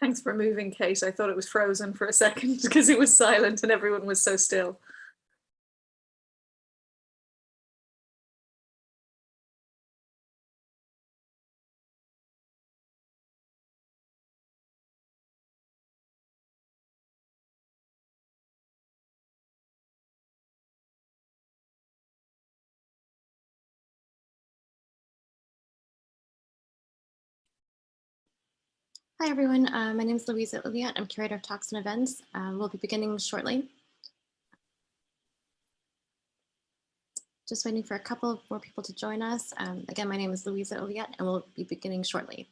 Thanks for moving, Kate. I thought it was frozen for a second because it was silent and everyone was so still. Hi, everyone. My name is Louisa Uliat. I'm Curator of Talks and Events. We'll be beginning shortly. Just waiting for a couple more people to join us. Again, my name is Louisa Uliat, and we'll be beginning shortly.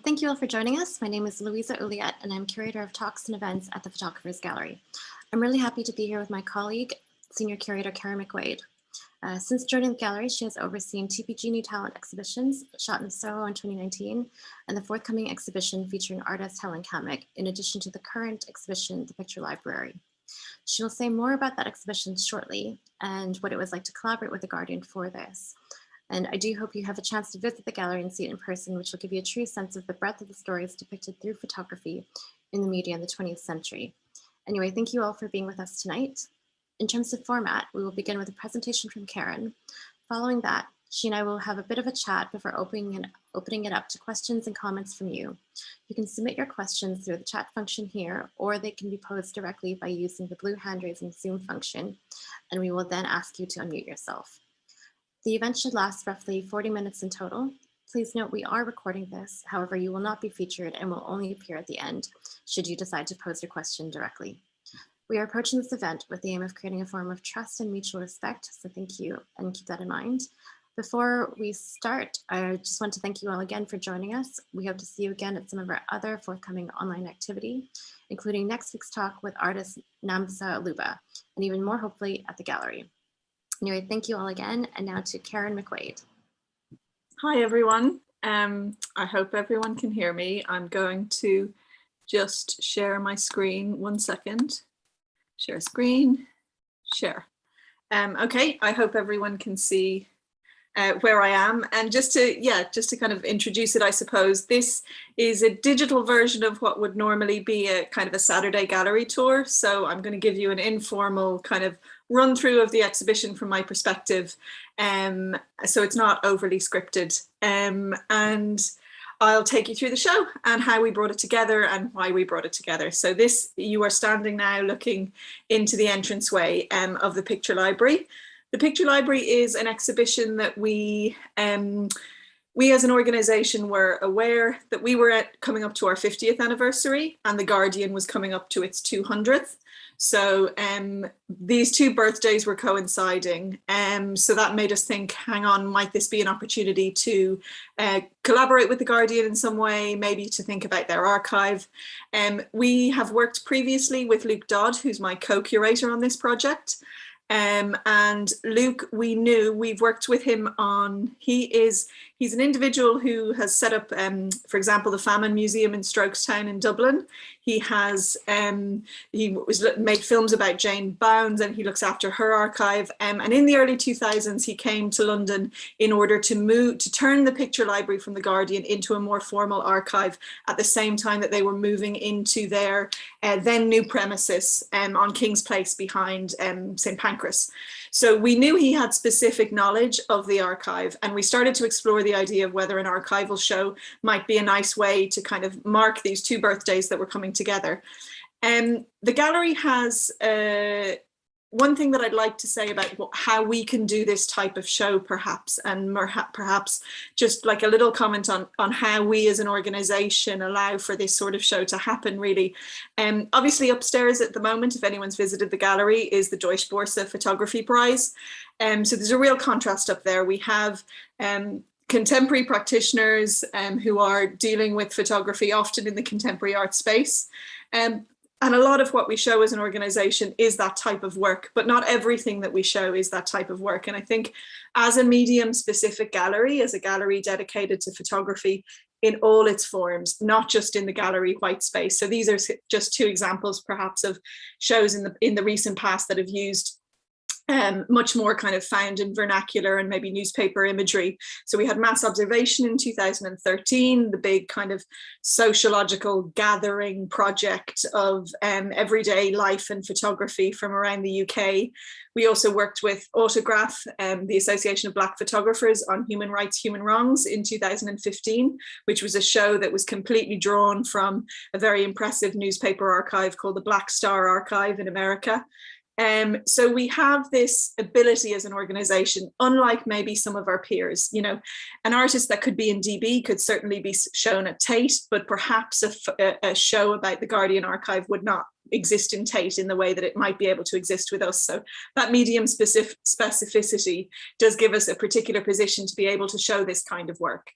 Thank you all for joining us. My name is Louisa Uliat, and I'm Curator of Talks and Events at the Photographers Gallery. I'm really happy to be here with my colleague, Senior Curator Karen McQuaid. Since joining the gallery, she has overseen TPG New Talent exhibitions, shot in Soho in 2019, and the forthcoming exhibition featuring artist Helen Kamek, in addition to the current exhibition, The Picture Library. She'll say more about that exhibition shortly and what it was like to collaborate with The Guardian for this. And I do hope you have a chance to visit the gallery and see it in person, which will give you a true sense of the breadth of the stories depicted through photography in the media in the 20th century. Anyway, thank you all for being with us tonight. In terms of format, we will begin with a presentation from Karen. Following that, she and I will have a bit of a chat before opening it up to questions and comments from you. You can submit your questions through the chat function here, or they can be posed directly by using the blue hand raising Zoom function, and we will then ask you to unmute yourself. The event should last roughly 40 minutes in total. Please note we are recording this, however, you will not be featured and will only appear at the end should you decide to pose your question directly. We are approaching this event with the aim of creating a form of trust and mutual respect, so thank you and keep that in mind. Before we start, I just want to thank you all again for joining us. We hope to see you again at some of our other forthcoming online activity, including next week's talk with artist Namsa Luba, and even more hopefully at the gallery. Anyway, thank you all again, and now to Karen McQuaid. Hi, everyone. I hope everyone can hear me. I'm going to just share my screen. 1 second. Share screen, share. Okay, I hope everyone can see where I am. And just to kind of introduce it, I suppose, this is a digital version of what would normally be a kind of a Saturday gallery tour. So I'm going to give you an informal kind of run through of the exhibition from my perspective. So it's not overly scripted. And I'll take you through the show and how we brought it together and why we brought it together. So this, you are standing now looking into the entranceway of the Picture Library. The Picture Library is an exhibition that we as an organization were aware that we were coming up to our 50th anniversary and The Guardian was coming up to its 200th. So these two birthdays were coinciding. So that made us think, hang on, might this be an opportunity to collaborate with The Guardian in some way, maybe to think about their archive. We have worked previously with Luke Dodd, who's my co-curator on this project. And Luke, we've worked with him on, he's an individual who has set up, for example, the Famine Museum in Strokestown in Dublin. He made films about Jane Bounds and he looks after her archive. And in the early 2000s, he came to London in order to turn the Picture Library from The Guardian into a more formal archive at the same time that they were moving into their then new premises on King's Place behind St. Pancras. So we knew he had specific knowledge of the archive and we started to explore the idea of whether an archival show might be a nice way to kind of mark these two birthdays that were coming together. The gallery has one thing that I'd like to say about how we can do this type of show, perhaps, and perhaps just like a little comment on how we as an organization allow for this sort of show to happen, really. Obviously upstairs at the moment, if anyone's visited the gallery, is the Deutsche Börse Photography Prize. So there's a real contrast up there. We have contemporary practitioners who are dealing with photography, often in the contemporary art space. And a lot of what we show as an organization is that type of work, but not everything that we show is that type of work. And I think as a medium specific gallery, as a gallery dedicated to photography in all its forms, not just in the gallery white space. So these are just two examples perhaps of shows in the recent past that have used much more kind of found in vernacular and maybe newspaper imagery. So we had Mass Observation in 2013, the big kind of sociological gathering project of everyday life and photography from around the UK. We also worked with Autograph, the Association of Black Photographers, on Human Rights, Human Wrongs in 2015, which was a show that was completely drawn from a very impressive newspaper archive called the Black Star Archive in America. So we have this ability as an organization, unlike maybe some of our peers. You know, an artist that could be in DB could certainly be shown at Tate, but perhaps a show about the Guardian archive would not exist in Tate in the way that it might be able to exist with us. So that medium specificity does give us a particular position to be able to show this kind of work.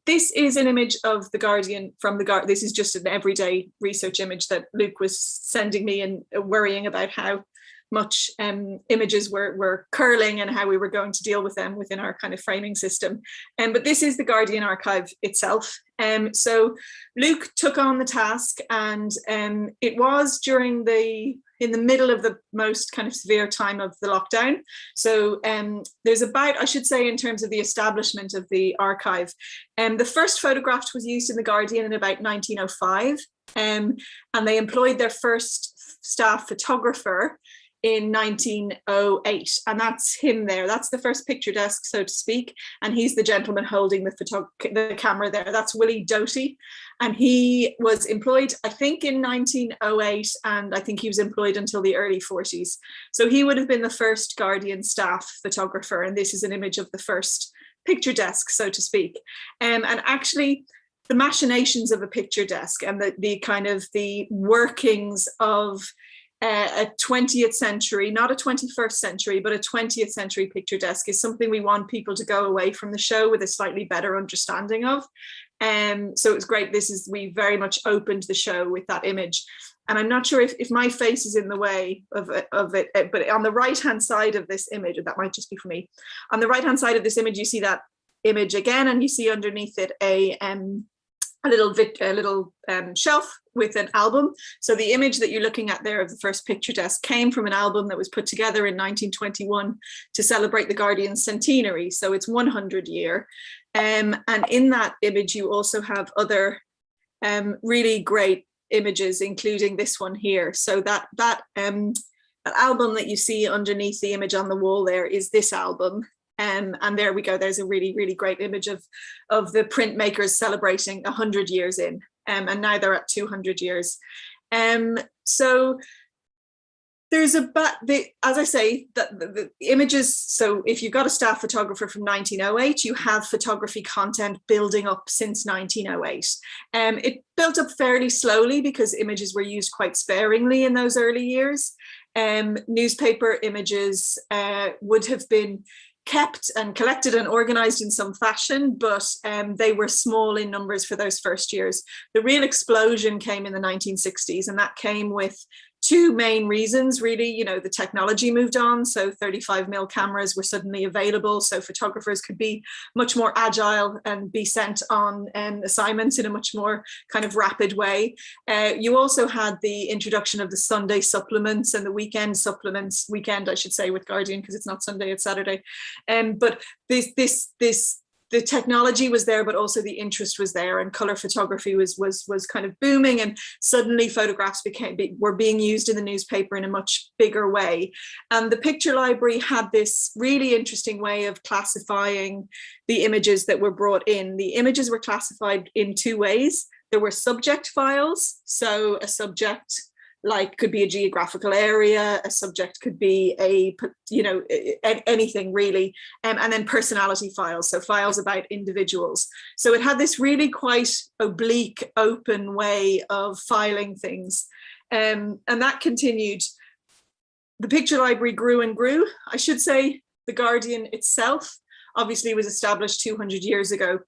This is an image of the Guardian from the Guardian. This is just an everyday research image that Luke was sending me and worrying about how much images were curling and how we were going to deal with them within our kind of framing system. But this is the Guardian archive itself. So Luke took on the task, and it was in the middle of the most kind of severe time of the lockdown. So there's about, I should say, in terms of the establishment of the archive, the first photograph was used in the Guardian in about 1905, and they employed their first staff photographer in 1908, and that's him there. That's the first picture desk, so to speak, and he's the gentleman holding the camera there. That's Willie Doty, and he was employed, I think, in 1908, and I think he was employed until the early 40s. So he would have been the first Guardian staff photographer, and this is an image of the first picture desk, so to speak. And actually, the machinations of a picture desk and the kind of the workings of a 20th century, not a 21st century, but a 20th century picture desk is something we want people to go away from the show with a slightly better understanding of. So it's great. We very much opened the show with that image. And I'm not sure if my face is in the way of it, but on the right-hand side of this image, that might just be for me. On the right-hand side of this image, you see that image again, and you see underneath it a little shelf with an album. So the image that you're looking at there of the first picture desk came from an album that was put together in 1921 to celebrate the Guardian's centenary. So it's 100 year. And in that image, you also have other really great images, including this one here. So that album that you see underneath the image on the wall there is this album. And there we go. There's a really, really great image of the printmakers celebrating 100 years in, and now they're at 200 years. So there's as I say, the images. So if you've got a staff photographer from 1908, you have photography content building up since 1908. It built up fairly slowly because images were used quite sparingly in those early years. Newspaper images would have been kept and collected and organized in some fashion, but they were small in numbers for those first years. The real explosion came in the 1960s, and that came with two main reasons, really. You know, the technology moved on, so 35mm cameras were suddenly available, so photographers could be much more agile and be sent on assignments in a much more kind of rapid way. You also had the introduction of the Sunday supplements and the weekend supplements, I should say, with Guardian, because it's not Sunday, it's Saturday. But the technology was there, but also the interest was there, and color photography was kind of booming, and suddenly photographs were being used in the newspaper in a much bigger way. And the picture library had this really interesting way of classifying the images that were brought in. The images were classified in two ways. There were subject files, so a subject could be a geographical area, a subject could be anything really, and then personality files, so files about individuals. So it had this really quite oblique, open way of filing things, and that continued. The picture library grew and grew. I should say the Guardian itself obviously was established 200 years ago.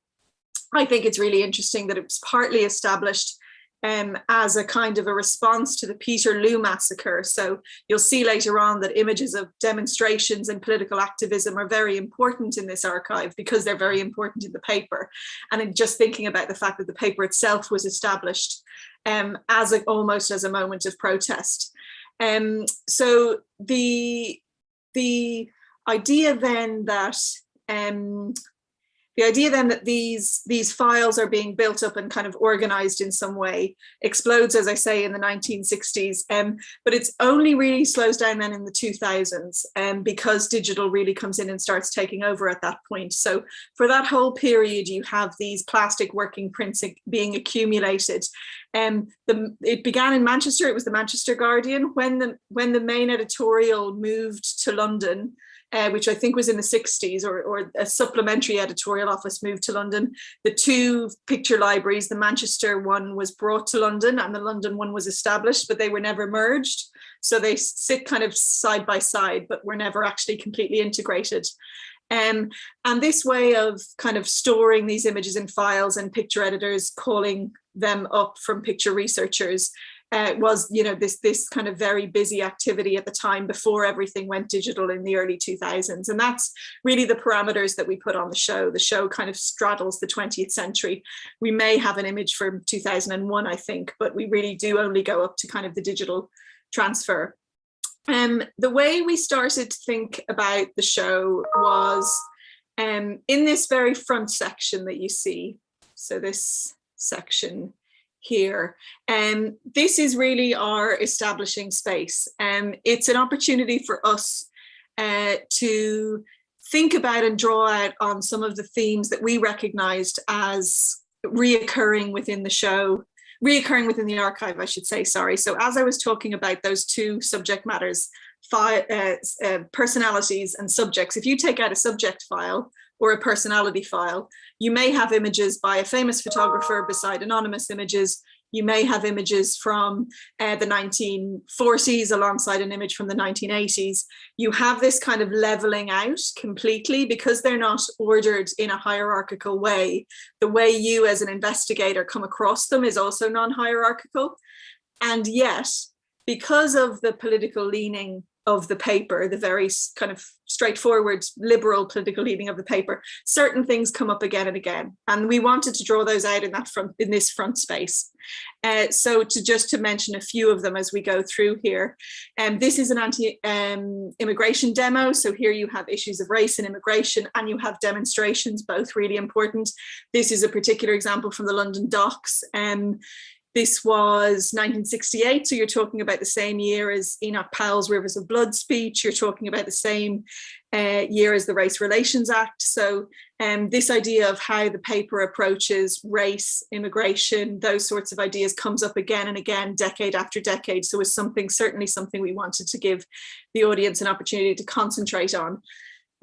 I think it's really interesting that it was partly established as a kind of a response to the Peterloo massacre. So you'll see later on that images of demonstrations and political activism are very important in this archive because they're very important in the paper. And in just thinking about the fact that the paper itself was established almost as a moment of protest. So the idea then that these files are being built up and kind of organized in some way explodes, as I say, in the 1960s, but it's only really slows down then in the 2000s because digital really comes in and starts taking over at that point. So for that whole period, you have these plastic working prints being accumulated. It began in Manchester. It was the Manchester Guardian. When the main editorial moved to London, which I think was in the 60s, or a supplementary editorial office moved to London, the two picture libraries, the Manchester one was brought to London and the London one was established, but they were never merged. So they sit kind of side by side, but were never actually completely integrated. And this way of kind of storing these images in files and picture editors calling them up from picture researchers was, you know, this kind of very busy activity at the time before everything went digital in the early 2000s. And that's really the parameters that we put on the show. The show kind of straddles the 20th century. We may have an image from 2001, I think, but we really do only go up to kind of the digital transfer. The way we started to think about the show was in this very front section that you see. So this section here. This is really our establishing space. It's an opportunity for us to think about and draw out on some of the themes that we recognized as reoccurring within the show, reoccurring within the archive, I should say, sorry. So as I was talking about those two subject matters, personalities and subjects, if you take out a subject file or a personality file, you may have images by a famous photographer beside anonymous images. You may have images from the 1940s alongside an image from the 1980s. You have this kind of leveling out completely because they're not ordered in a hierarchical way. The way you as an investigator come across them is also non-hierarchical. And yet, because of the political leaning of the paper, the very kind of straightforward liberal political leaning of the paper, certain things come up again and again, and we wanted to draw those out in this front space. So to mention a few of them as we go through here, this is an anti-immigration demo. So here you have issues of race and immigration, and you have demonstrations, both really important. This is a particular example from the London docks. This was 1968, so you're talking about the same year as Enoch Powell's Rivers of Blood speech. You're talking about the same year as the Race Relations Act. So this idea of how the paper approaches race, immigration, those sorts of ideas comes up again and again, decade after decade. So it's certainly something we wanted to give the audience an opportunity to concentrate on.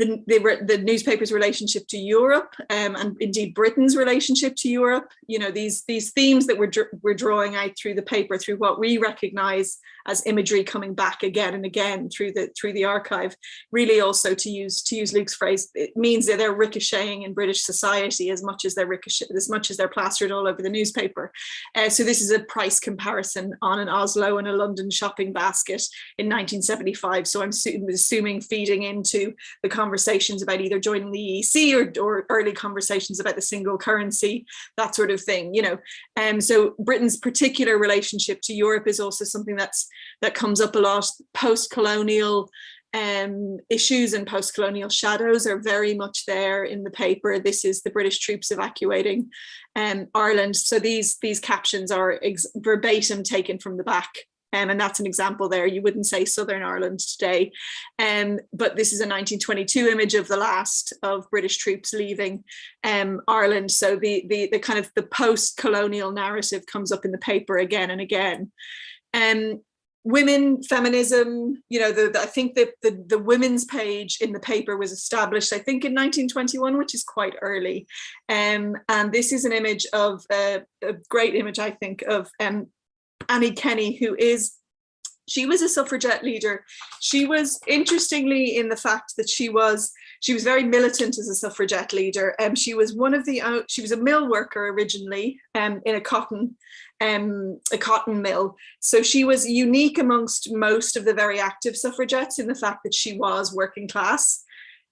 The newspaper's relationship to Europe, and indeed Britain's relationship to Europe, you know, these themes that we're drawing out through the paper, through what we recognize as imagery coming back again and again through the archive, really also, to use Luke's phrase, it means that they're ricocheting in British society as much as they're plastered all over the newspaper. So this is a price comparison on an Oslo and a London shopping basket in 1975. So I'm assuming feeding into the conversations about either joining the EEC or early conversations about the single currency, that sort of thing, you know. So Britain's particular relationship to Europe is also something that comes up a lot. Post-colonial issues and post-colonial shadows are very much there in the paper. This is the British troops evacuating Ireland. So these captions are verbatim taken from the back. And that's an example there. You wouldn't say Southern Ireland today. But this is a 1922 image of the last of British troops leaving Ireland. So the kind of the post-colonial narrative comes up in the paper again and again. Women, feminism, you know, I think that the women's page in the paper was established, I think, in 1921, which is quite early. And this is an image of a great image, I think, of Annie Kenny, who is She was a suffragette leader. She was, interestingly, in the fact that she was very militant as a suffragette leader. She was she was a mill worker originally, in a cotton mill. So she was unique amongst most of the very active suffragettes in the fact that she was working class.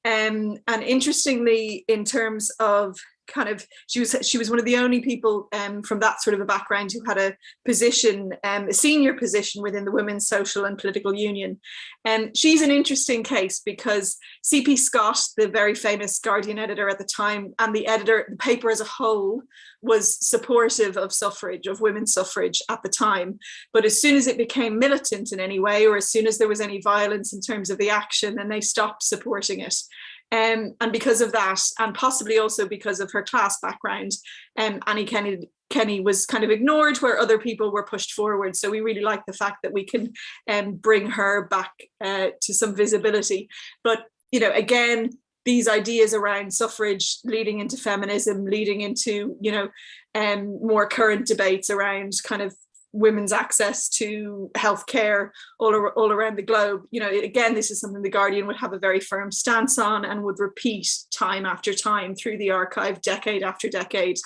And interestingly, in terms of kind of, she was one of the only people from that sort of a background who had a position, a senior position within the Women's Social and Political Union. And she's an interesting case because C.P. Scott, the very famous Guardian editor at the time, and the paper as a whole, was supportive of suffrage, of women's suffrage at the time. But as soon as it became militant in any way, or as soon as there was any violence in terms of the action, then they stopped supporting it. And because of that, and possibly also because of her class background, Annie Kenny was kind of ignored where other people were pushed forward. So we really like the fact that we can bring her back to some visibility. But, you know, again, these ideas around suffrage leading into feminism, leading into, you know, more current debates around kind of women's access to healthcare all around the globe. You know, again, this is something the Guardian would have a very firm stance on and would repeat time after time through the archive, decade after decade.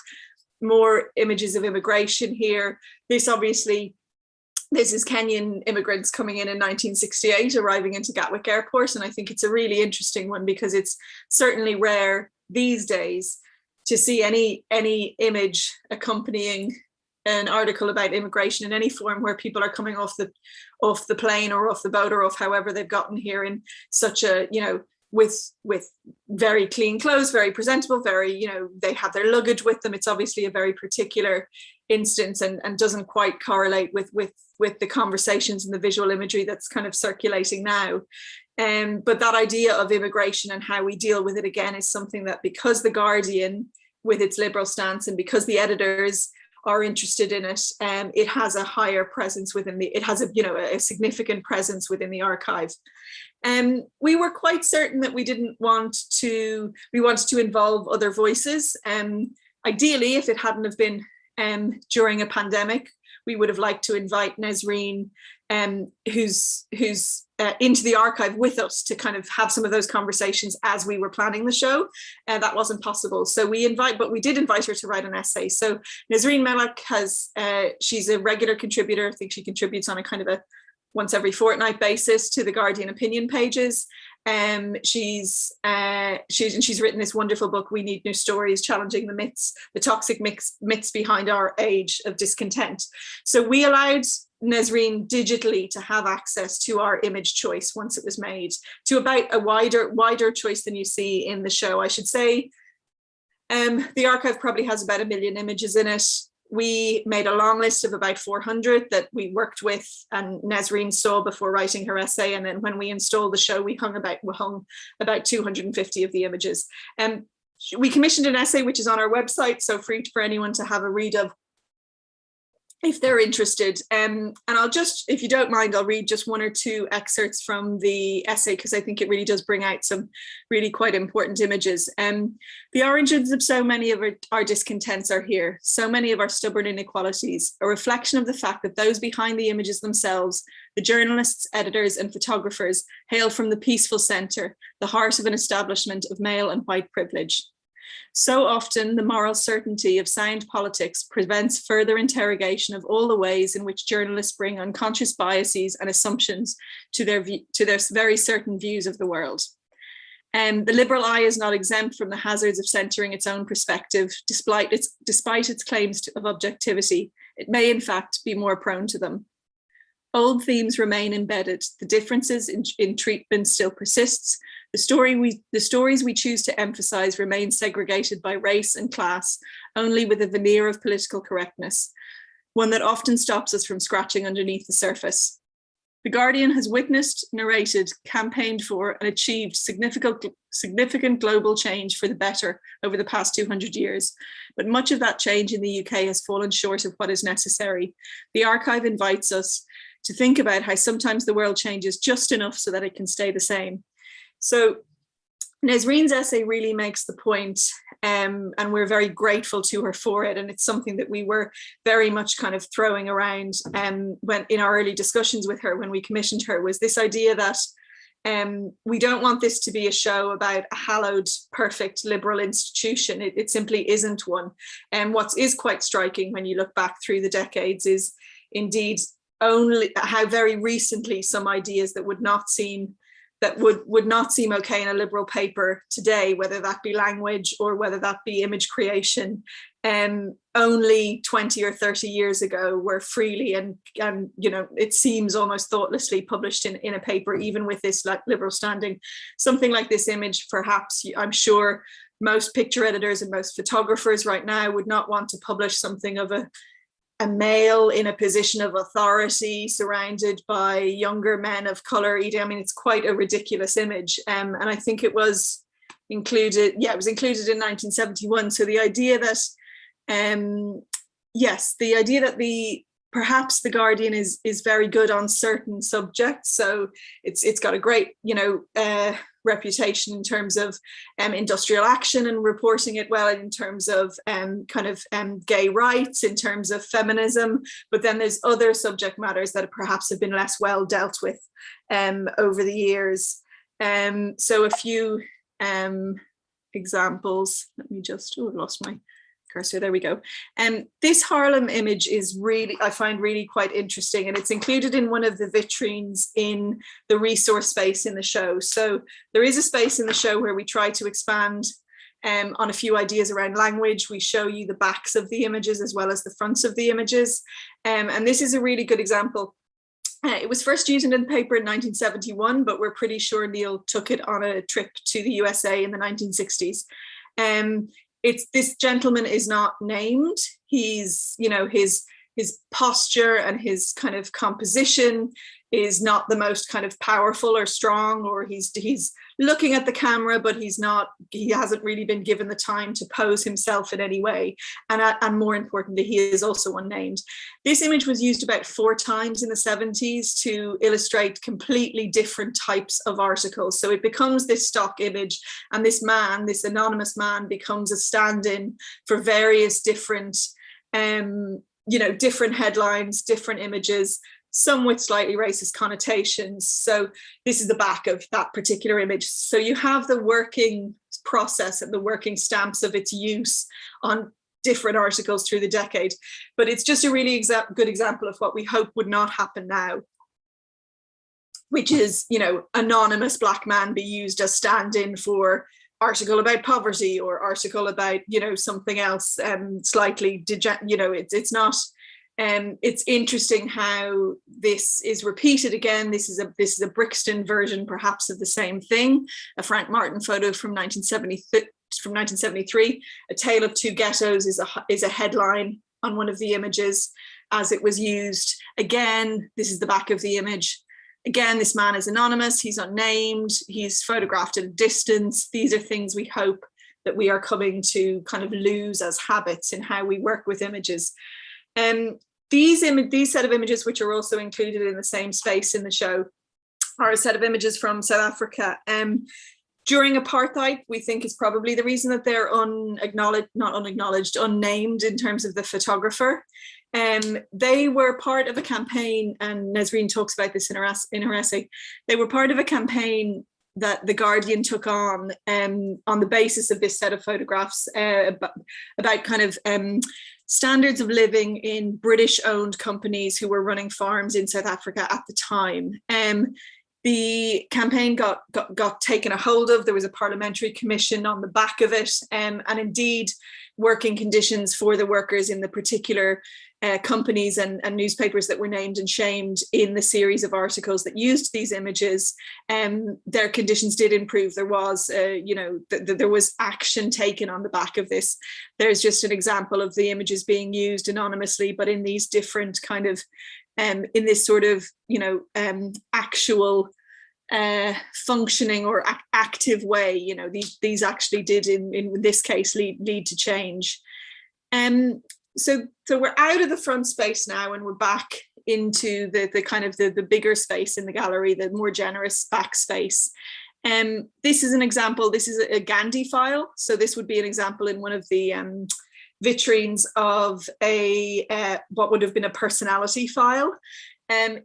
More images of immigration here. This is Kenyan immigrants coming in 1968, arriving into Gatwick Airport. And I think it's a really interesting one because it's certainly rare these days to see any image accompanying an article about immigration in any form where people are coming off the plane or off the boat or off however they've gotten here in such a, you know, with very clean clothes, very presentable, very, you know, they have their luggage with them. It's obviously a very particular instance and doesn't quite correlate with the conversations and the visual imagery that's kind of circulating now. But that idea of immigration and how we deal with it again is something that, because the Guardian, with its liberal stance, and because the editors are interested in it, it has a higher presence within it has a significant presence within the archive. We were quite certain that we wanted to involve other voices. Ideally, if it hadn't have been during a pandemic, we would have liked to invite Nesreen, who's into the archive with us, to kind of have some of those conversations as we were planning the show. That wasn't possible. So we did invite her to write an essay. So Nesreen Melek she's a regular contributor. I think she contributes on a kind of a once every fortnight basis to the Guardian opinion pages. She's written this wonderful book, We Need New Stories, challenging the myths, the toxic myths behind our age of discontent. So we allowed Nesreen digitally to have access to our image choice once it was made, to about a wider choice than you see in the show. I should say the archive probably has about 1 million images in it. We made a long list of about 400 that we worked with and Nesreen saw before writing her essay. And then when we installed the show, we hung about 250 of the images. We commissioned an essay, which is on our website, so free for anyone to have a read of if they're interested. And I'll just, if you don't mind, I'll read just 1 or 2 excerpts from the essay, because I think it really does bring out some really quite important images. The origins of so many of our discontents are here, so many of our stubborn inequalities, a reflection of the fact that those behind the images themselves, the journalists, editors, and photographers, hail from the peaceful centre, the heart of an establishment of male and white privilege. So often, the moral certainty of sound politics prevents further interrogation of all the ways in which journalists bring unconscious biases and assumptions to their very certain views of the world. The liberal eye is not exempt from the hazards of centering its own perspective, despite its claims of objectivity. It may, in fact, be more prone to them. Old themes remain embedded. The differences in treatment still persists. The stories we choose to emphasize remain segregated by race and class, only with a veneer of political correctness, one that often stops us from scratching underneath the surface. The Guardian has witnessed, narrated, campaigned for, and achieved significant global change for the better over the past 200 years, but much of that change in the UK has fallen short of what is necessary. The archive invites us to think about how sometimes the world changes just enough so that it can stay the same. So Nesreen's essay really makes the point, and we're very grateful to her for it. And it's something that we were very much kind of throwing around when in our early discussions with her when we commissioned her, was this idea that we don't want this to be a show about a hallowed, perfect liberal institution. It simply isn't one. And what is quite striking when you look back through the decades is indeed only how very recently some ideas that would not seem okay in a liberal paper today, whether that be language or whether that be image creation, only 20 or 30 years ago were freely and you know, it seems almost thoughtlessly published in a paper, even with this like liberal standing. Something like this image, perhaps, I'm sure most picture editors and most photographers right now would not want to publish something of a male in a position of authority surrounded by younger men of color eating. I mean, it's quite a ridiculous image. And I think it was included, it was included in 1971. So the idea that, yes, the idea that perhaps the Guardian is very good on certain subjects. So it's got a great, you know, reputation in terms of industrial action and reporting it well, in terms of gay rights, in terms of feminism. But then there's other subject matters that perhaps have been less well dealt with over the years. So a few examples. Let me just, I lost my cursor, there we go. This Harlem image is really, I find really quite interesting, and it's included in one of the vitrines in the resource space in the show. So there is a space in the show where we try to expand on a few ideas around language. We show you the backs of the images as well as the fronts of the images. And this is a really good example. It was first used in the paper in 1971, but we're pretty sure Neil took it on a trip to the USA in the 1960s. This gentleman is not named. He's, you know, his posture and his kind of composition is not the most kind of powerful or strong, or he's looking at the camera, but he hasn't really been given the time to pose himself in any way. And more importantly, he is also unnamed. This image was used about 4 times in the 70s to illustrate completely different types of articles. So it becomes this stock image, and this man, this anonymous man, becomes a stand-in for various different, you know, different headlines, different images, some with slightly racist connotations. So this is the back of that particular image. So you have the working process and the working stamps of its use on different articles through the decade. But it's just a really good example of what we hope would not happen now, which is, you know, anonymous Black man be used as stand-in for article about poverty or article about, you know, something else slightly, you know, it's not. It's interesting how this is repeated again. This is a Brixton version, perhaps, of the same thing. A Frank Martin photo from 1973. A Tale of Two Ghettos is a headline on one of the images as it was used. Again, this is the back of the image. Again, this man is anonymous. He's unnamed. He's photographed at a distance. These are things we hope that we are coming to kind of lose as habits in how we work with images. These set of images, which are also included in the same space in the show, are a set of images from South Africa. During apartheid, we think is probably the reason that they're unnamed in terms of the photographer. They were part of a campaign, and Nesreen talks about this in her essay. They were part of a campaign that the Guardian took on the basis of this set of photographs about kind of standards of living in British-owned companies who were running farms in South Africa at the time. The campaign got taken a hold of. There was a parliamentary commission on the back of it, and indeed working conditions for the workers in the particular companies and newspapers that were named and shamed in the series of articles that used these images. Their conditions did improve. There was, you know, there was action taken on the back of this. There's just an example of the images being used anonymously, but in these different kind of, in this sort of, you know, actual functioning or active way. You know, these actually did in this case lead to change. So we're out of the front space now, and we're back into the kind of the bigger space in the gallery, the more generous back space. This is an example, this is a Gandhi file. So this would be an example in one of the vitrines of a what would have been a personality file.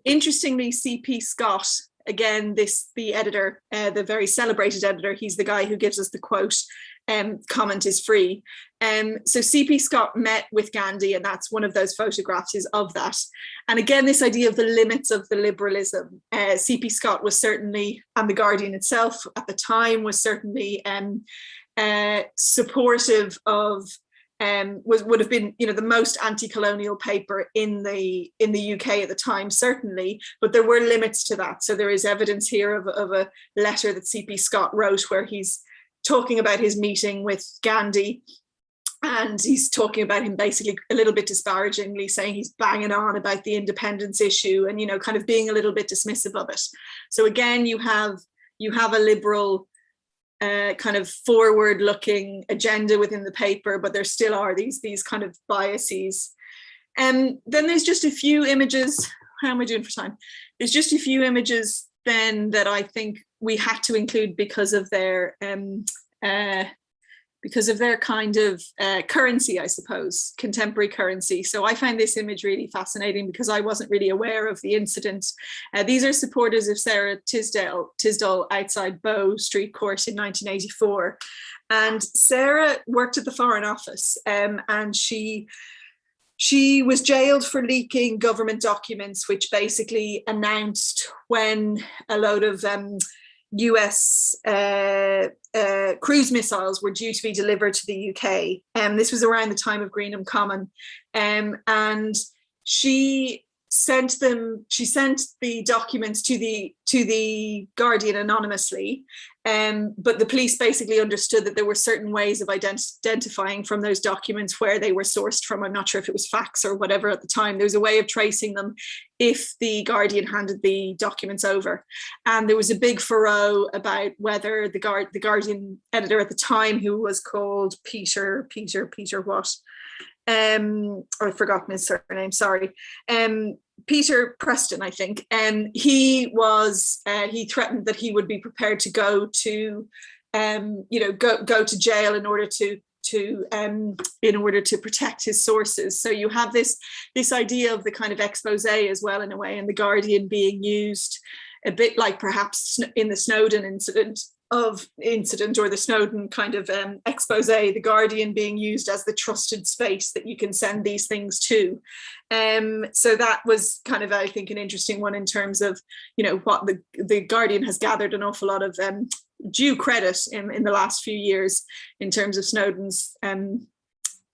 Interestingly, C.P. Scott, again, the editor, the very celebrated editor, he's the guy who gives us the quote, comment is free. So C.P. Scott met with Gandhi, and that's one of those photographs is of that. And again, this idea of the limits of the liberalism. C.P. Scott was certainly, and the Guardian itself at the time was certainly supportive of would have been, you know, the most anti-colonial paper in the UK at the time, certainly, but there were limits to that. So there is evidence here of a letter that C.P. Scott wrote where he's talking about his meeting with Gandhi, and he's talking about him basically a little bit disparagingly, saying he's banging on about the independence issue and, you know, kind of being a little bit dismissive of it. So again, you have a liberal kind of forward-looking agenda within the paper, but there still are these kind of biases. And then there's just a few images. How am I doing for time? There's just a few images then that I think we had to include because of their kind of currency, I suppose, contemporary currency. So I find this image really fascinating because I wasn't really aware of the incident. These are supporters of Sarah Tisdale outside Bow Street Court in 1984. And Sarah worked at the Foreign Office, and she was jailed for leaking government documents, which basically announced when a load of US cruise missiles were due to be delivered to the UK. This was around the time of Greenham Common. And she sent the documents to the Guardian anonymously. But the police basically understood that there were certain ways of identifying from those documents where they were sourced from. I'm not sure if it was fax or whatever at the time. There was a way of tracing them if the Guardian handed the documents over. And there was a big furore about whether the Guardian editor at the time, who was called Peter what? I've forgotten his surname, sorry. Peter Preston, I think, and he threatened that he would be prepared to go to jail in order to protect his sources. So you have this idea of the kind of expose as well, in a way, and the Guardian being used a bit like perhaps in the Snowden incident or the Snowden kind of expose, the Guardian being used as the trusted space that you can send these things to. So that was kind of, I think, an interesting one in terms of, you know, what the Guardian has gathered an awful lot of due credit in the last few years in terms of Snowden's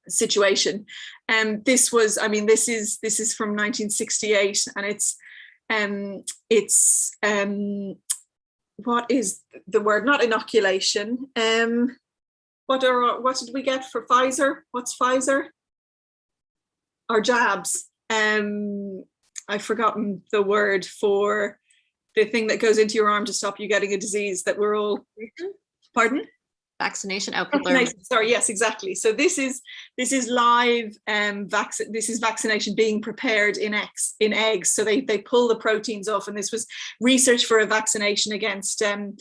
situation. This is from 1968, and it's what is the word? Not inoculation. What did we get for Pfizer? What's Pfizer? Or jabs. I've forgotten the word for the thing that goes into your arm to stop you getting a disease that we're all. Pardon? Vaccination. Sorry, yes, exactly. So this is live this is vaccination being prepared in eggs. So they pull the proteins off, and this was research for a vaccination against a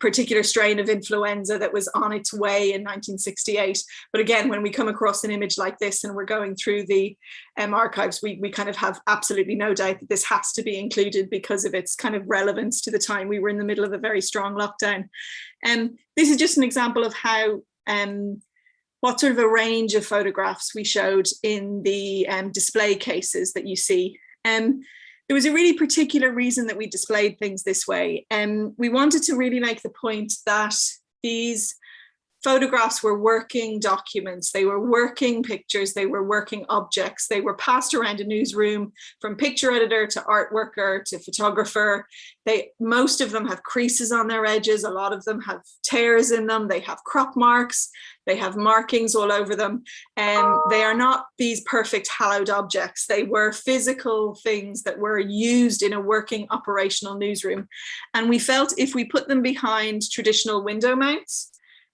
particular strain of influenza that was on its way in 1968. But again, when we come across an image like this and we're going through the archives, we kind of have absolutely no doubt that this has to be included because of its kind of relevance to the time. We were in the middle of a very strong lockdown. This is just an example of how what sort of a range of photographs we showed in the display cases that you see. There was a really particular reason that we displayed things this way. We wanted to really make the point that these photographs were working documents, they were working pictures, they were working objects, they were passed around a newsroom from picture editor to art worker to photographer. Most of them have creases on their edges, a lot of them have tears in them, they have crop marks, they have markings all over them. They are not these perfect hallowed objects. They were physical things that were used in a working operational newsroom. And we felt if we put them behind traditional window mounts,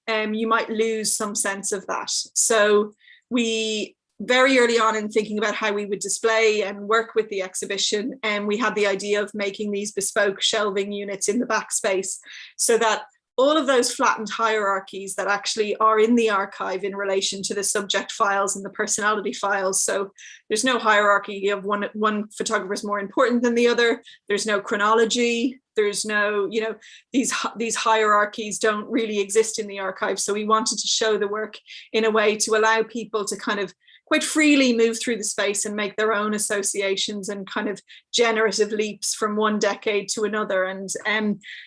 you might lose some sense of that. So we very early on in thinking about how we would display and work with the exhibition, and we had the idea of making these bespoke shelving units in the backspace, so that all of those flattened hierarchies that actually are in the archive in relation to the subject files and the personality files. So there's no hierarchy of one photographer is more important than the other. There's no chronology. There's no, you know, these hierarchies don't really exist in the archive. So we wanted to show the work in a way to allow people to kind of quite freely move through the space and make their own associations and kind of generative leaps from one decade to another. And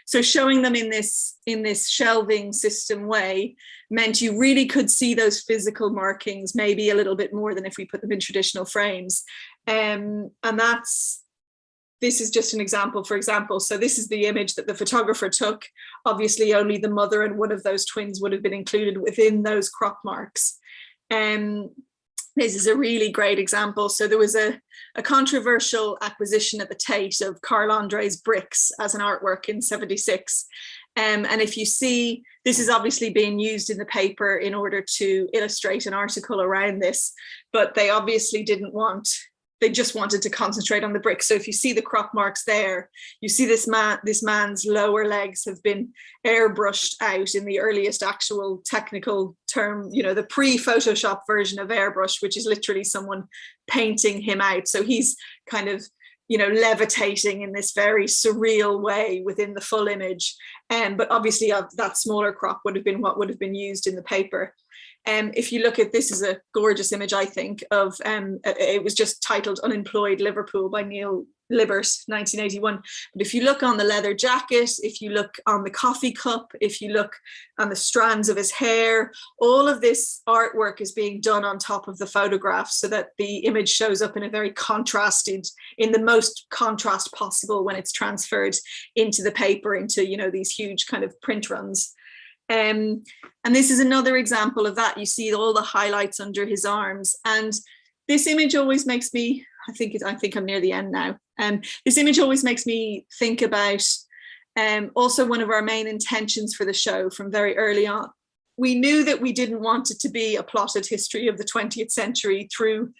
so showing them in this shelving system way meant you really could see those physical markings, maybe a little bit more than if we put them in traditional frames. And this is just an example, for example. So this is the image that the photographer took. Obviously, only the mother and one of those twins would have been included within those crop marks. This is a really great example. So there was a controversial acquisition at the Tate of Carl Andre's bricks as an artwork in '76. And if you see, this is obviously being used in the paper in order to illustrate an article around this, but they obviously didn't want, they just wanted to concentrate on the bricks. So if you see the crop marks there, you see this man's lower legs have been airbrushed out in the earliest actual technical term, you know, the pre-Photoshop version of airbrush, which is literally someone painting him out. So he's kind of, you know, levitating in this very surreal way within the full image. But obviously that smaller crop would have been what would have been used in the paper. If you look at, this is a gorgeous image, I think, of, it was just titled Unemployed Liverpool by Neil Libert, 1981. But if you look on the leather jacket, if you look on the coffee cup, if you look on the strands of his hair, all of this artwork is being done on top of the photograph so that the image shows up in a very contrasted, in the most contrast possible when it's transferred into the paper, into, you know, these huge kind of print runs. And this is another example of that. You see all the highlights under his arms, and this image always makes me, I think I'm near the end now. This image always makes me think about also one of our main intentions for the show from very early on. We knew that we didn't want it to be a plotted history of the 20th century through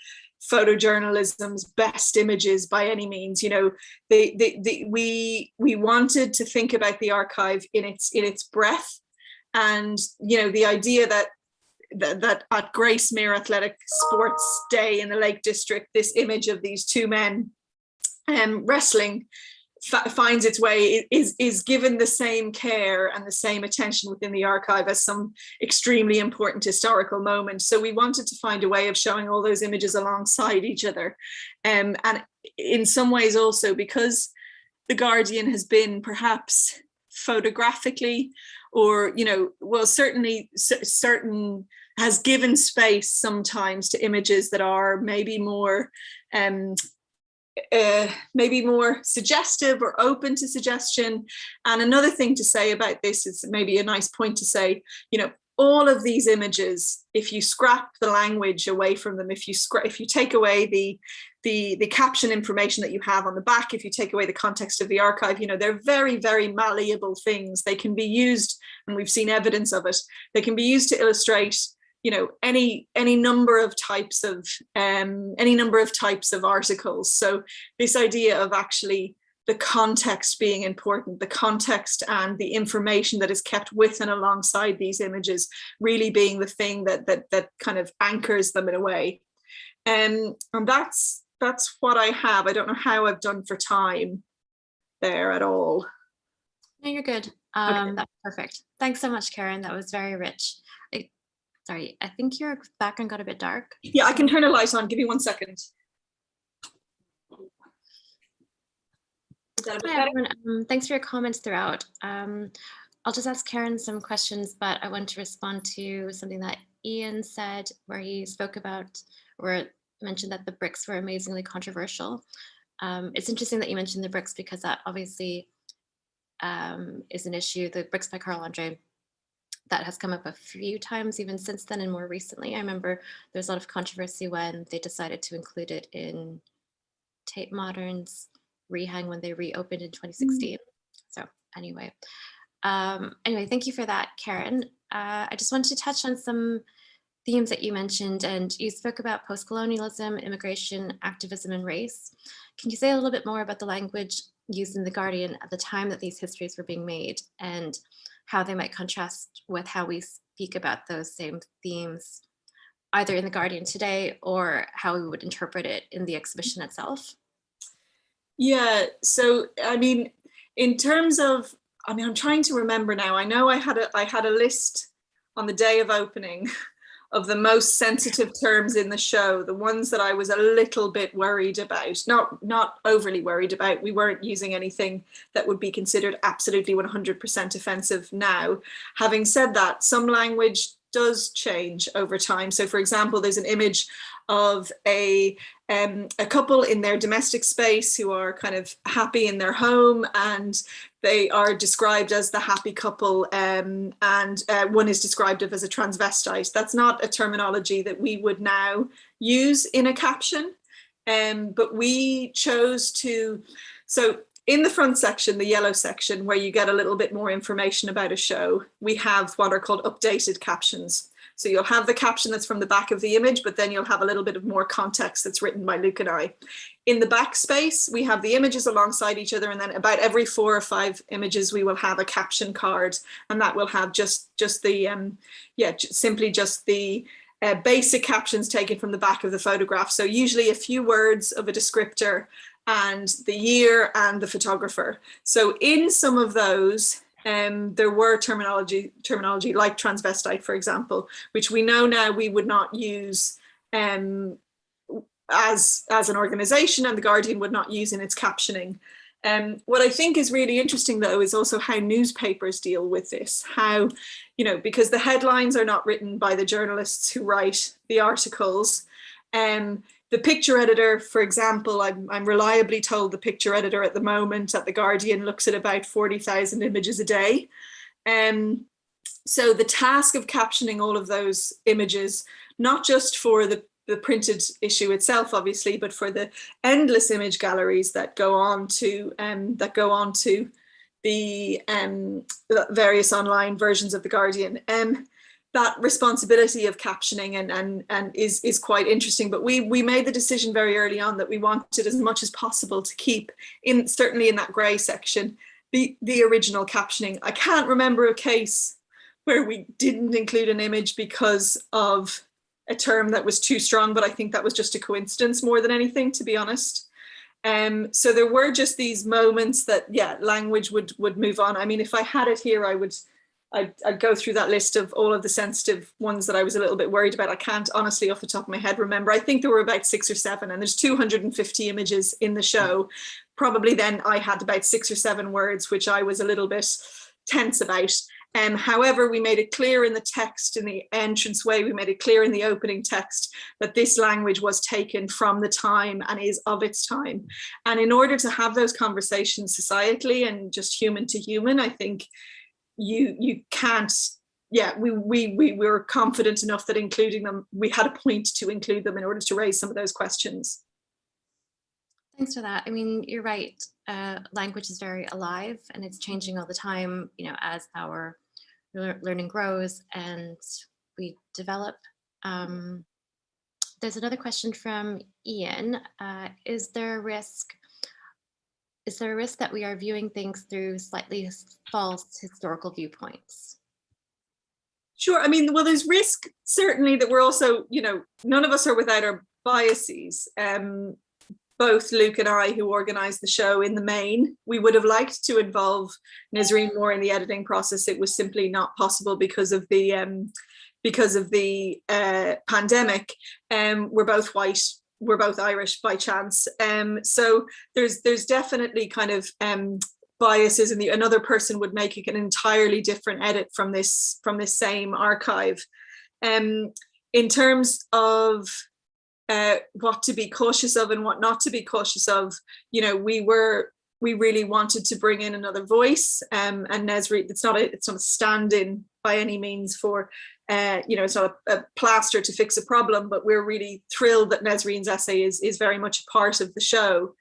photojournalism's best images by any means. You know, we wanted to think about the archive in its breadth. And, you know, the idea that at Gracemere Athletic Sports Day in the Lake District, this image of these two men wrestling finds its way, is given the same care and the same attention within the archive as some extremely important historical moment. So we wanted to find a way of showing all those images alongside each other. And in some ways also, because The Guardian has been perhaps photographically, or, you know, well, certainly certain has given space sometimes to images that are maybe more suggestive or open to suggestion. And another thing to say about this is maybe a nice point to say, you know, all of these images, if you scrap the language away from them, if you take away the caption information that you have on the back, if you take away the context of the archive, you know, they're very, very malleable things. They can be used, and we've seen evidence of it, they can be used to illustrate, you know, any number of types of articles. So this idea of actually the context being important, the context and the information that is kept with and alongside these images really being the thing that kind of anchors them in a way. And that's what I have. I don't know how I've done for time there at all. No, you're good. Okay. That's perfect. Thanks so much, Karen. That was very rich. Sorry, I think your background got a bit dark. Yeah, I can turn a light on. Give me 1 second. Hi, everyone. Thanks for your comments throughout. I'll just ask Karen some questions, but I want to respond to something that Ian said, where he spoke about, or mentioned that the bricks were amazingly controversial. It's interesting that you mentioned the bricks, because that obviously is an issue. The bricks by Carl Andre, that has come up a few times even since then, and more recently. I remember there's a lot of controversy when they decided to include it in Tate Modern's rehang when they reopened in 2016. So anyway, thank you for that, Karen. I just wanted to touch on some themes that you mentioned, and you spoke about post-colonialism, immigration, activism, and race. Can you say a little bit more about the language used in The Guardian at the time that these histories were being made, and how they might contrast with how we speak about those same themes, either in The Guardian today or how we would interpret it in the exhibition itself? Yeah, so I mean, in terms of, I mean, I'm trying to remember now. I know I had a list on the day of opening of the most sensitive terms in the show, the ones that I was a little bit worried about, not overly worried about. We weren't using anything that would be considered absolutely 100% offensive now. Having said that, some language does change over time. So for example, there's an image of a couple in their domestic space who are kind of happy in their home, and they are described as the happy couple, and one is described as a transvestite. That's not a terminology that we would now use in a caption, but we chose to, so in the front section, the yellow section, where you get a little bit more information about a show, we have what are called updated captions. So you'll have the caption that's from the back of the image, but then you'll have a little bit of more context that's written by Luke and I. In the backspace, we have the images alongside each other, and then about every 4 or 5 images, we will have a caption card, and that will have just the, simply just the basic captions taken from the back of the photograph. So usually a few words of a descriptor and the year and the photographer. So in some of those, there were terminology like transvestite, for example, which we know now we would not use as an organization, and The Guardian would not use in its captioning. What I think is really interesting, though, is also how newspapers deal with this. How, you know, because the headlines are not written by the journalists who write the articles. The picture editor, for example, I'm reliably told the picture editor at the moment at The Guardian looks at about 40,000 images a day. So the task of captioning all of those images, not just for the printed issue itself, obviously, but for the endless image galleries that go on to the various online versions of The Guardian. That responsibility of captioning and is quite interesting. But we made the decision very early on that we wanted as much as possible to keep certainly in that grey section, the original captioning. I can't remember a case where we didn't include an image because of a term that was too strong, but I think that was just a coincidence more than anything, to be honest. So there were just these moments that, yeah, language would move on. I mean, if I had it here, I'd go through that list of all of the sensitive ones that I was a little bit worried about. I can't honestly off the top of my head remember. I think there were about 6 or 7, and there's 250 images in the show. Probably then I had about 6 or 7 words, which I was a little bit tense about. However, we made it clear in the text, in the entranceway, we made it clear in the opening text that this language was taken from the time and is of its time. And in order to have those conversations societally and just human to human, I think you can't, yeah, we were confident enough that including them, we had a point to include them in order to raise some of those questions. Thanks for that. I mean, you're right. Language is very alive and it's changing all the time, you know, as our learning grows and we develop. There's another question from Ian. Is there a risk that we are viewing things through slightly false historical viewpoints? Sure. I mean, well, there's risk certainly that we're also, you know, none of us are without our biases. Both Luke and I, who organised the show in the main, we would have liked to involve Nesreen more in the editing process. It was simply not possible because of the pandemic. We're both white. We're both Irish by chance. So there's definitely kind of biases, and another person would make an entirely different edit from this same archive. In terms of what to be cautious of and what not to be cautious of, you know, we really wanted to bring in another voice, and Nesreen, it's not a stand-in by any means for, you know, it's not a plaster to fix a problem, but we're really thrilled that Nesreen's essay is very much a part of the show.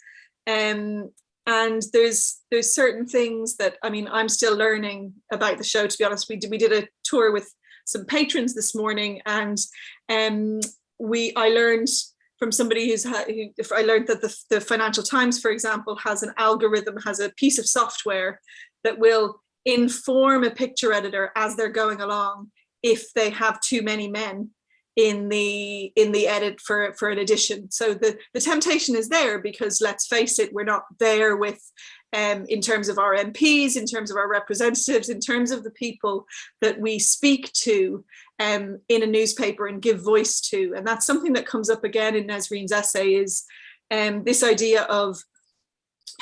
And there's certain things that, I mean, I'm still learning about the show, to be honest. We did a tour with some patrons this morning, and I learned from somebody I learned that the Financial Times, for example, has an algorithm, has a piece of software that will inform a picture editor as they're going along if they have too many men in the edit for an edition. So the temptation is there, because let's face it, we're not there with in terms of our MPs, in terms of our representatives, in terms of the people that we speak to in a newspaper and give voice to. And that's something that comes up again in Nesreen's essay, is this idea of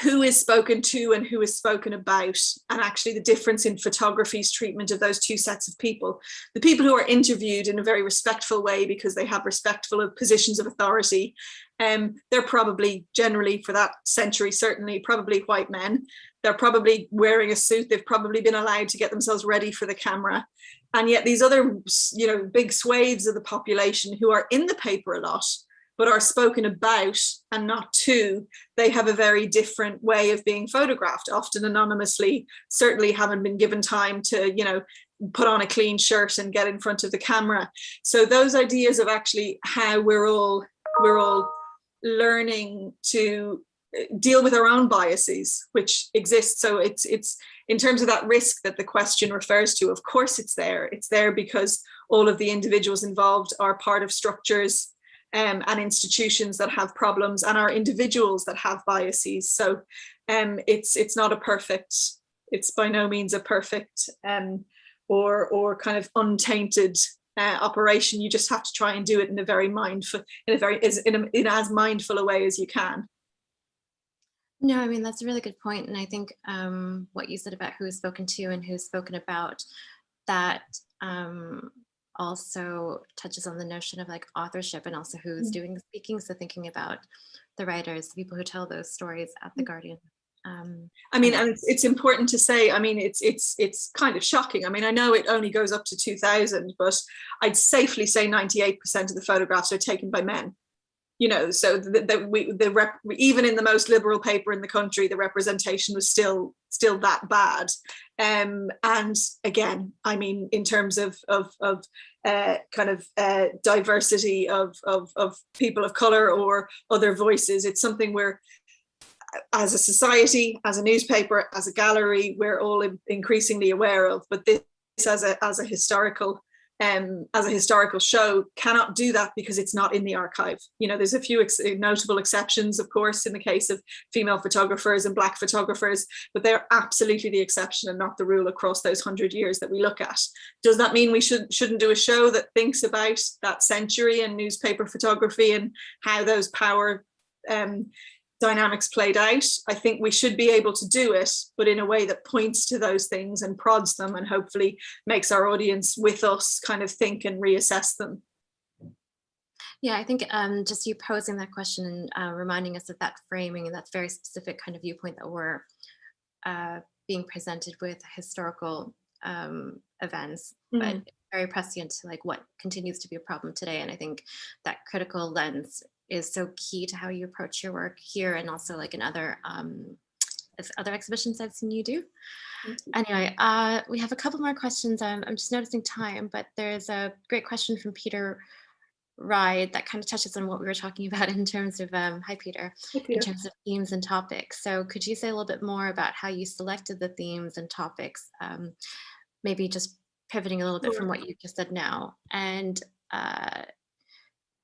who is spoken to and who is spoken about, and actually the difference in photography's treatment of those two sets of people. The people who are interviewed in a very respectful way because they have respectful positions of authority, they're probably generally, for that century certainly, probably white men. They're probably wearing a suit. They've probably been allowed to get themselves ready for the camera. And yet these other, big swathes of the population who are in the paper a lot, but are spoken about and not to, they have a very different way of being photographed, often anonymously, certainly haven't been given time to, put on a clean shirt and get in front of the camera. So those ideas of actually how we're all learning to deal with our own biases, which exist. So it's in terms of that risk that the question refers to, of course it's there. It's there because all of the individuals involved are part of structures and institutions that have problems, and are individuals that have biases. So it's not a perfect, it's by no means a perfect or kind of untainted operation. You just have to try and do it in a very mindful, in as mindful a way as you can. No, I mean, that's a really good point. And I think what you said about who is spoken to and who's spoken about, that also touches on the notion of like authorship, and also who's doing the speaking. So thinking about the writers, the people who tell those stories at The Guardian. I mean, and it's important to say, I mean, it's kind of shocking. I mean, I know it only goes up to 2000, but I'd safely say 98% of the photographs are taken by men. So even in the most liberal paper in the country, the representation was still that bad. And again, I mean, in terms of diversity of people of color or other voices, it's something where, as a society, as a newspaper, as a gallery, we're all increasingly aware of. But this, as a historical show, cannot do that because it's not in the archive. There's a few notable exceptions, of course, in the case of female photographers and Black photographers, but they're absolutely the exception and not the rule across those 100 years that we look at. Does that mean we shouldn't do a show that thinks about that century and newspaper photography and how those power dynamics played out? I think we should be able to do it, but in a way that points to those things and prods them, and hopefully makes our audience with us kind of think and reassess them. Yeah, I think just you posing that question and reminding us of that framing and that very specific kind of viewpoint that we're being presented with historical events, but very prescient to like what continues to be a problem today. And I think that critical lens is so key to how you approach your work here, and also like in other exhibitions I've seen you do. Anyway, we have a couple more questions. I'm just noticing time, but there's a great question from Peter Ride that kind of touches on what we were talking about in terms of, hi Peter, in terms of themes and topics. So could you say a little bit more about how you selected the themes and topics, maybe just pivoting a little bit from what you just said now? And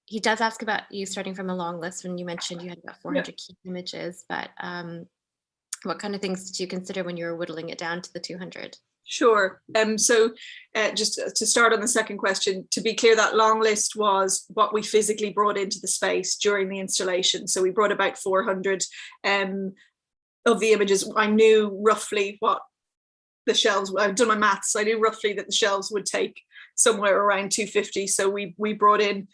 he does ask about you starting from a long list when you mentioned you had about 400 key images, but what kind of things did you consider when you were whittling it down to the 200? Sure. So just to start on the second question, to be clear, that long list was what we physically brought into the space during the installation. So we brought about 400 of the images. I knew roughly what the shelves, I've done my maths, I knew roughly that the shelves would take somewhere around 250. So we brought in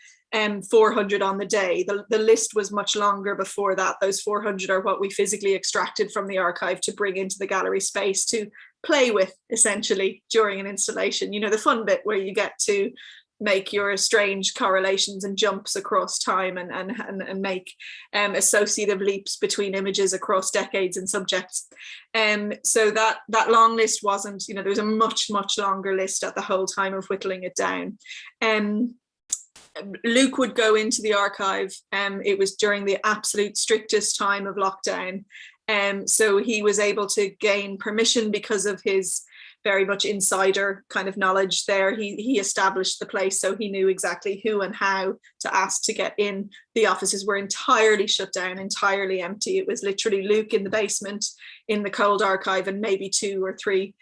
400 on the day. The list was much longer before that. Those 400 are what we physically extracted from the archive to bring into the gallery space to play with, essentially, during an installation. The fun bit where you get to make your strange correlations and jumps across time and make associative leaps between images across decades and subjects. So that long list wasn't, there was a much longer list at the whole time of whittling it down. Luke would go into the archive. It was during the absolute strictest time of lockdown. So he was able to gain permission because of his very much insider kind of knowledge there. He established the place, so he knew exactly who and how to ask to get in. The offices were entirely shut down, entirely empty. It was literally Luke in the basement in the cold archive and maybe 2 or 3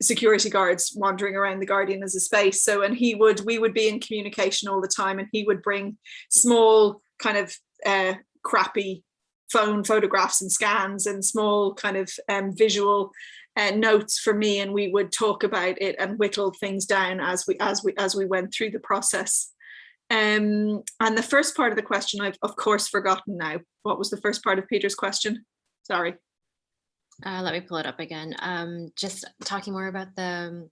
security guards wandering around the Guardian as a space. So, and we would be in communication all the time, and he would bring small kind of crappy phone photographs and scans and small kind of visual notes for me, and we would talk about it and whittle things down as we went through the process. And the first part of the question I've of course forgotten now. What was the first part of Peter's question? Sorry. Let me pull it up again. Just talking more about the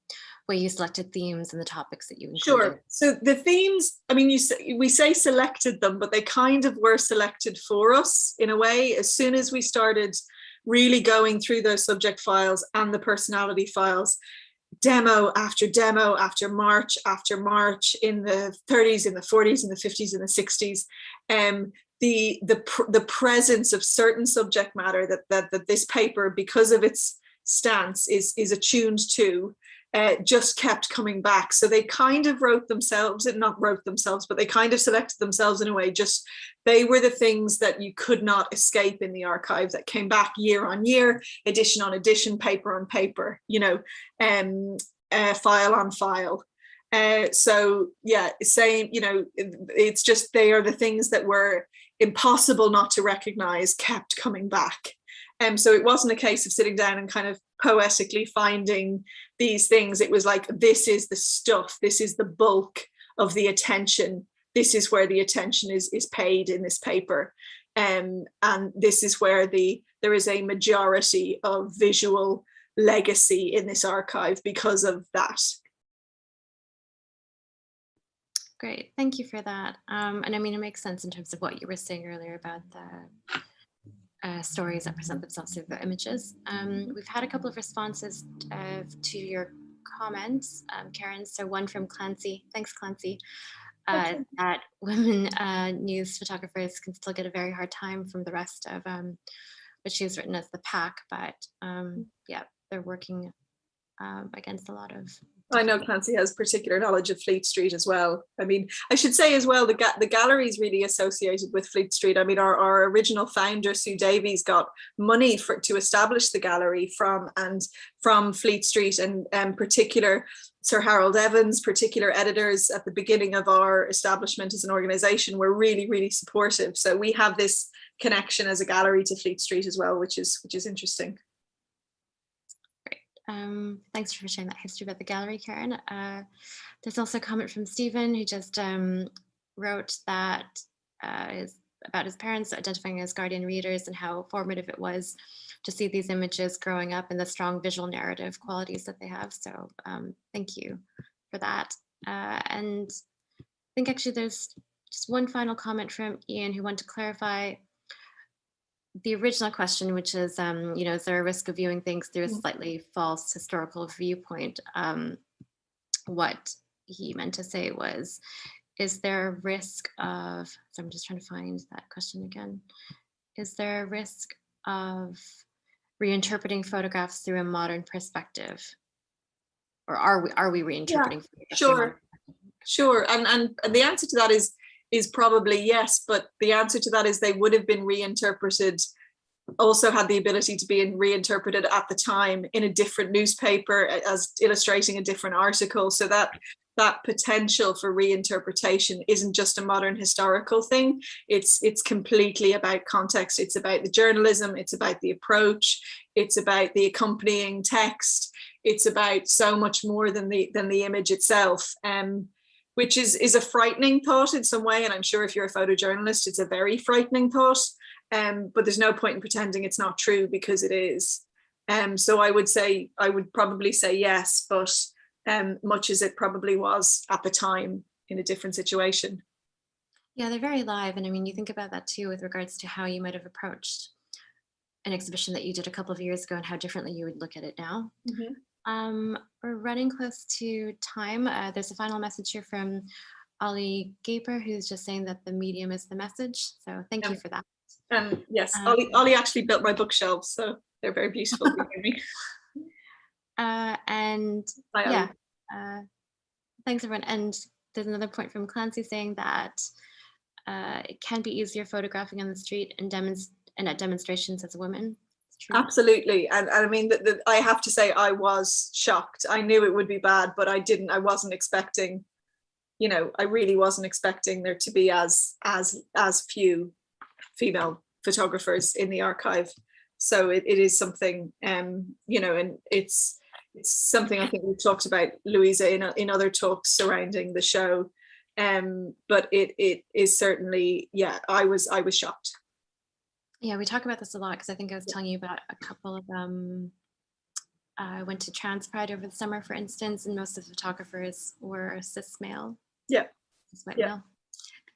way you selected themes and the topics that you included. Sure. So the themes, I mean, we say selected them, but they kind of were selected for us in a way. As soon as we started really going through those subject files and the personality files, demo after demo, after march in the 30s, in the 40s, in the 50s, in the 60s, the presence of certain subject matter that this paper, because of its stance, is attuned to, just kept coming back. So they kind of but they kind of selected themselves in a way. Just they were the things that you could not escape in the archive, that came back year on year, edition on edition, paper on paper, file on file. So yeah, same, it's just, they are the things that were impossible not to recognize, kept coming back. So it wasn't a case of sitting down and kind of poetically finding these things. It was like, this is the stuff, this is the bulk of the attention, this is where the attention is paid in this paper. And this is where there is a majority of visual legacy in this archive because of that. Great, thank you for that. And I mean, it makes sense in terms of what you were saying earlier about the stories that present themselves through the images. We've had a couple of responses to your comments, Karen. So one from Clancy, thanks Clancy, that women news photographers can still get a very hard time from the rest of what she's written as the pack, but yeah, they're working against a lot of. I know Clancy has particular knowledge of Fleet Street as well. I mean, I should say as well, the gallery is really associated with Fleet Street. I mean, our original founder, Sue Davies, got money to establish the gallery from Fleet Street, and particular Sir Harold Evans, particular editors at the beginning of our establishment as an organization were really, really supportive. So we have this connection as a gallery to Fleet Street as well, which is interesting. Thanks for sharing that history about the gallery, Karen. There's also a comment from Stephen, who just wrote that about his parents identifying as Guardian readers and how formative it was to see these images growing up and the strong visual narrative qualities that they have. So thank you for that. And I think actually there's just one final comment from Ian, who wanted to clarify the original question, which is, is there a risk of viewing things through a slightly false historical viewpoint? What he meant to say was, is there a risk of, so I'm just trying to find that question again. Is there a risk of reinterpreting photographs through a modern perspective? Or are we reinterpreting? Yeah, sure. And the answer to that is probably yes, but the answer to that is they would have been reinterpreted, also had the ability to be reinterpreted at the time in a different newspaper as illustrating a different article. So that potential for reinterpretation isn't just a modern historical thing. It's completely about context. It's about the journalism. It's about the approach. It's about the accompanying text. It's about so much more than the image itself. Which is a frightening thought in some way. And I'm sure if you're a photojournalist, it's a very frightening thought. But there's no point in pretending it's not true, because it is. So I would probably say yes, but much as it probably was at the time in a different situation. Yeah, they're very live. And I mean, you think about that too with regards to how you might have approached an exhibition that you did a couple of years ago and how differently you would look at it now. We're running close to time. There's a final message here from Ollie Gaper, who's just saying that the medium is the message. So thank you for that. Yes, Ollie actually built my bookshelves, so they're very beautiful for me. And Hi, yeah, thanks everyone. And there's another point from Clancy saying that it can be easier photographing on the street and at demonstrations as a woman. It's true. Absolutely, and I mean that I have to say I was shocked. I knew it would be bad, but I wasn't expecting, you know, I really wasn't expecting there to be as few female photographers in the archive. So it is something, you know, and it's something I think we've talked about, Louisa, in other talks surrounding the show. But it is certainly, yeah, I was shocked. Yeah, we talk about this a lot because I think I was telling you about a couple of I went to Trans Pride over the summer, for instance, and most of the photographers were cis male. Yeah. Cis white male.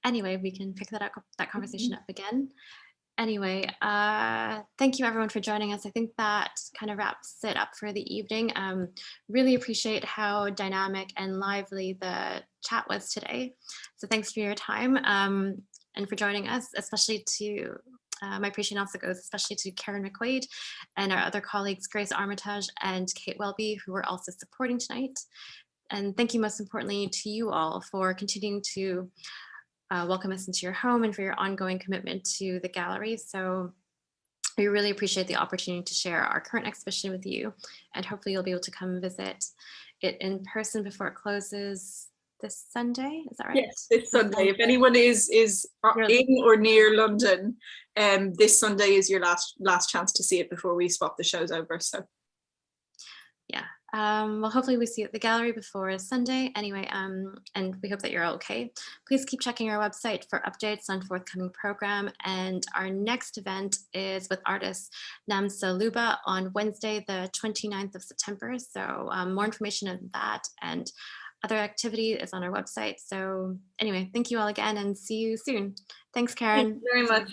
Anyway, we can pick that conversation up again. Anyway, thank you everyone for joining us. I think that kind of wraps it up for the evening. Really appreciate how dynamic and lively the chat was today. So thanks for your time and for joining us, especially to my appreciation also goes especially to Karen McQuaid and our other colleagues, Grace Armitage and Kate Welby, who were also supporting tonight. And thank you most importantly to you all for continuing to welcome us into your home and for your ongoing commitment to the gallery. So we really appreciate the opportunity to share our current exhibition with you, and hopefully you'll be able to come visit it in person before it closes this Sunday. Is that right? Yes, this Sunday. If anyone is in or near London, this Sunday is your last chance to see it before we swap the shows over. So yeah. Well, hopefully we see you at the gallery before Sunday anyway, and we hope that you're all okay. Please keep checking our website for updates on forthcoming program, and our next event is with artist Namsa Luba on Wednesday, the 29th of September. So more information on that and other activity is on our website. So anyway, thank you all again and see you soon. Thanks, Karen. Thank you very much.